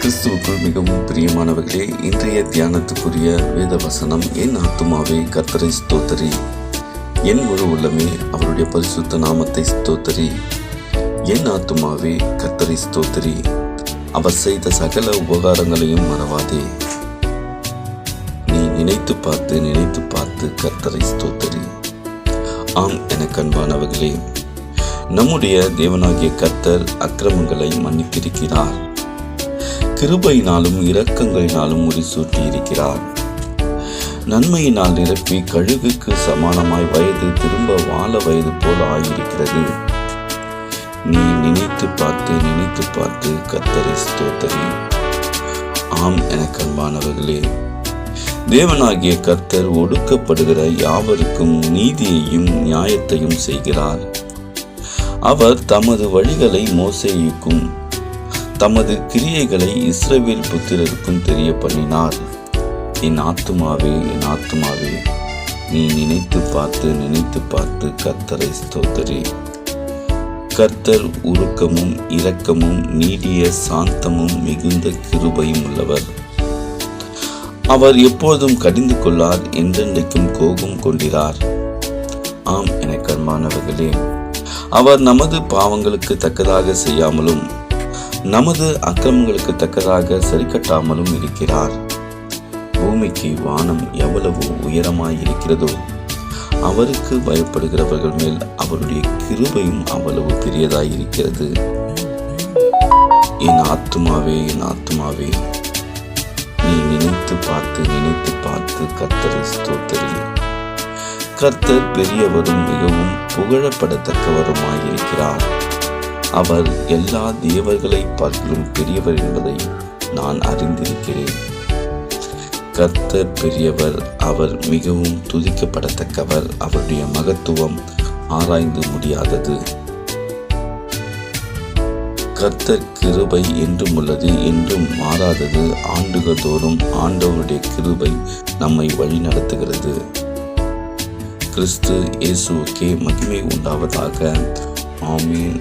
கிறிஸ்துவுக்குள் மிகவும் பிரியமானவர்களே, இன்றைய தியானத்துக்குரிய வேத வசனம், என் ஆத்துமாவே கர்த்தரை ஸ்தோத்தரி, என் முழு உள்ளமே அவருடைய பரிசுத்த நாமத்தை ஸ்தோத்தரி. என் ஆத்துமாவே கர்த்தரை ஸ்தோத்தரி, அவர் செய்த சகல உபகாரங்களையும் மறவாதே. நீ நினைத்து பார்த்து கர்த்தரை ஸ்தோத்தரி. ஆம், எனக்கு அன்பானவர்களே, நம்முடைய தேவனாகிய கர்த்தர் அக்கிரமங்களை மன்னித்திருக்கிறார், கிருபையினாலும் இரக்கங்களினாலும் முடிசூட்டி இருக்கிறார். நன்மையினால் நிரப்பி கழுகுக்கு சமானமாய் வயது திரும்ப வாழ வயது போல் ஆகியிருக்கிறது. நீ நினைத்து பார்த்து கர்த்தரை ஸ்தோத்தரி. ஆம், எனக்கு அன்பானவர்களே, தேவனாகிய கர்த்தர் ஒடுக்கப்படுகிற யாவருக்கும் நீதியையும் நியாயத்தையும் செய்கிறார். அவர் தமது வழிகளை மோசேயுக்கும் தமது கிரியைகளை இஸ்ரவேல் புத்திரருக்கும் தெரிய பண்ணினார். என் ஆத்துமாவே நீ நினைத்து பார்த்து கர்த்தரை ஸ்தோத்தரி. கர்த்தர் உருக்கமும் இரக்கமும் நீடிய சாந்தமும் மிகுந்த கிருபையும் உள்ளவர். அவர் எப்போதும் கடிந்து கொள்ளார், என்றென்றைக்கும் கோபம் கொள்கிறார். ஆம், எனக்கு அன்பானவர்களே, அவர் நமது பாவங்களுக்கு தக்கதாக செய்யாமலும் நமது அக்கிரமங்களுக்கு தக்கதாக சரிக்கட்டாமலும் இருக்கிறார். பூமிக்கு வானம் எவ்வளவு உயரமாய் இருக்கிறதோ, அவருக்கு பயப்படுகிறவர்கள் மேல் அவருடைய கிருபையும் அவ்வளவு பெரியதாய் இருக்கிறது. என் ஆத்துமாவே நீ நினைத்து பார்த்து கர்த்தரை ஸ்தோத்தரி. கர்த்தர் பெரியவரும் மிகவும் புகழப்படத்தக்கவருமாயிருக்கிறார். அவர் எல்லா தேவர்களை பார்க்கிலும் பெரியவர் என்பதை நான் அறிந்திருக்கிறேன். கர்த்தர் பெரியவர், அவர் மிகவும் துதிக்கப்படத்தக்கவர். அவருடைய மகத்துவம் ஆராய்ந்து முடியாதது. கர்த்தர் கிருபை என்றும் உள்ளது, என்றும் மாறாதது. ஆண்டுகள் தோறும் ஆண்டவருடைய கிருபை நம்மை வழி நடத்துகிறது. கிறிஸ்து இயேசுவுக்கே மகிமை உண்டாவதாக. ஆமீன்.